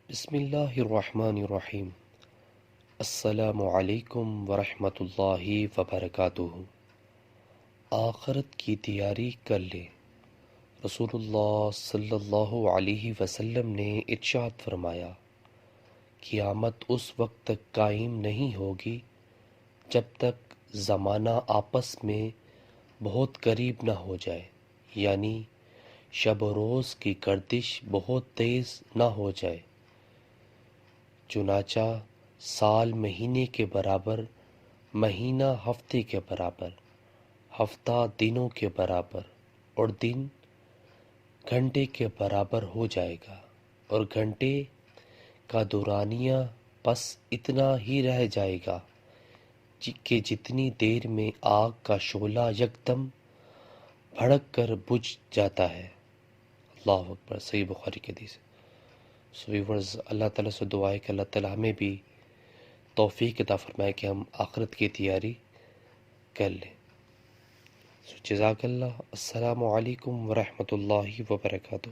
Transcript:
بسم اللہ الرحمن الرحیم۔ السلام علیکم ورحمۃ اللہ وبرکاتہ۔ آخرت کی تیاری کر لے۔ رسول اللہ صلی اللہ علیہ وسلم نے ارشاد فرمایا، قیامت اس وقت تک قائم نہیں ہوگی جب تک زمانہ آپس میں بہت قریب نہ ہو جائے، یعنی شب و روز کی گردش بہت تیز نہ ہو جائے۔ چنانچہ سال مہینے کے برابر، مہینہ ہفتے کے برابر، ہفتہ دنوں کے برابر، اور دن گھنٹے کے برابر ہو جائے گا، اور گھنٹے کا دورانیہ بس اتنا ہی رہ جائے گا کہ جتنی دیر میں آگ کا شعلہ یکدم بھڑک کر بجھ جاتا ہے۔ اللہ اکبر۔ صحیح بخاری کی حدیث ہے۔ سو ویورز، اللہ تعالیٰ سے دعا ہے کہ اللہ تعالیٰ ہمیں بھی توفیق عطا فرمائے کہ ہم آخرت کی تیاری کر لیں۔ سو جزاک اللہ۔ السلام علیکم ورحمۃ اللہ وبرکاتہ۔